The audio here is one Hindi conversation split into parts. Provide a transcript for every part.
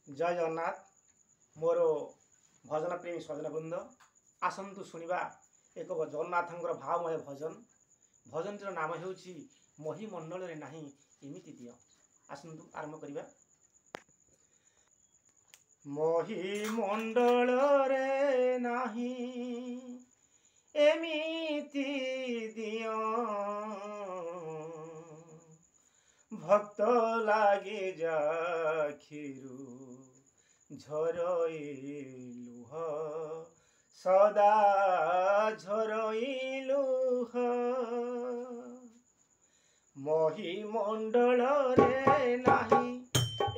जय जगन्नाथ मोर भजन प्रेमी स्वजन बृंद आसतु शुणा एक जगन्नाथंकर भावमय भजन भजनटीर नाम ହେଉଛି ମହିମଣ୍ଡଳ ରେ ନାହିଁ ଏମିତି ଦିଅ। ଆସନ୍ତୁ ଆରମ୍ଭ କରିବା। ମହିମଣ୍ଡଳରେ ନାହିଁ ଏମିତି ଦିଅ भक्त लागे जाखिरु झरई लुह सदा झरई लुह महीमंडल रे नाही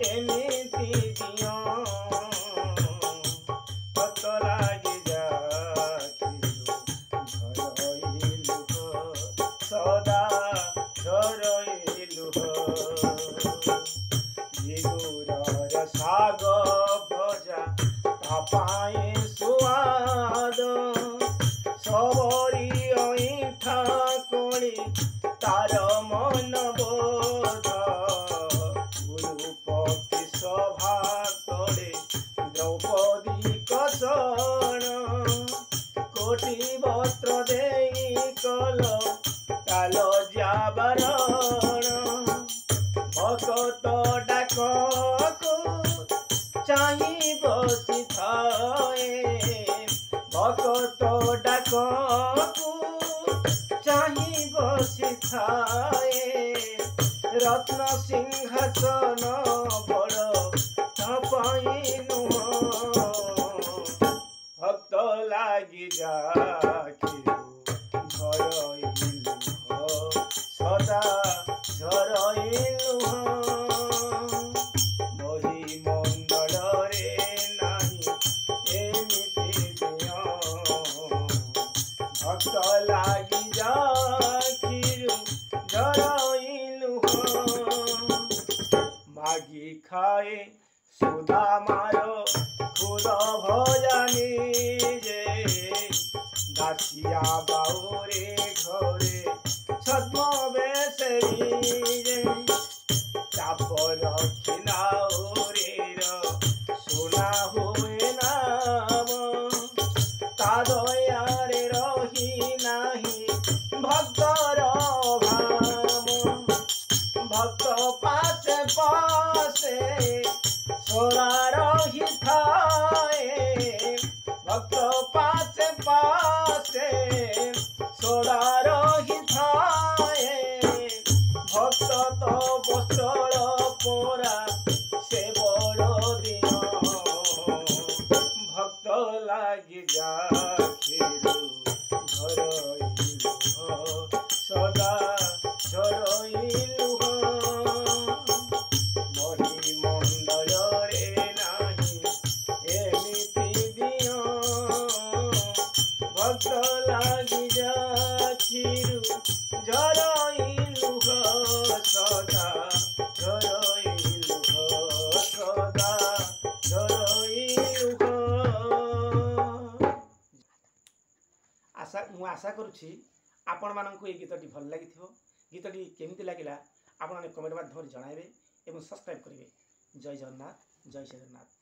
एमिति दियो भक्त लागे जाखिरु झरई लुह सदा झरई साग भजा तापाए सुआद सबरी ऐठा कोणी तार मन बोध गुरुपति सभा तले द्रौपदी कषण कोटि वस्त्र देई कल काल जाबरण भक्त डाक चाही बसी थाए भक्त डाक चाही बसी थाए रत्न सिंहासन बड़ तपाई नुह भक्त लागी जाखिरु झरई लुह सदा झरई लुह भक्त लागी जाखिरु झरई लुह मागी खाए सुधा मारो खुद भजानी जे दासिया बाउरे घरे छद्म बेसरी जे चाप रखिला सुना हुए नाम ता दयारे रही नाही भक्तर भाम भक्त पासे पासे सोरा रही थाए भक्त पासे पासे सोरा रही थाए भक्त तो बचल पोरा से बड़ दियो भक्त लागी जाखिरु झरई लुह सदा झरई लुह महीमंडल रे नाही एमिति दियो भक्त लागी जाखिरु झरई लुह सदा झरई लुह सदा झरई लुह। आशा करुछि आपण माननकु ए गीतटी भल लागिथिबो। गीतटी केमिति लागिला आपण कमेंट माध्यम रे जणाइबे एवं सब्सक्राइब करिवे। जय जगन्नाथ जय जगन्नाथ।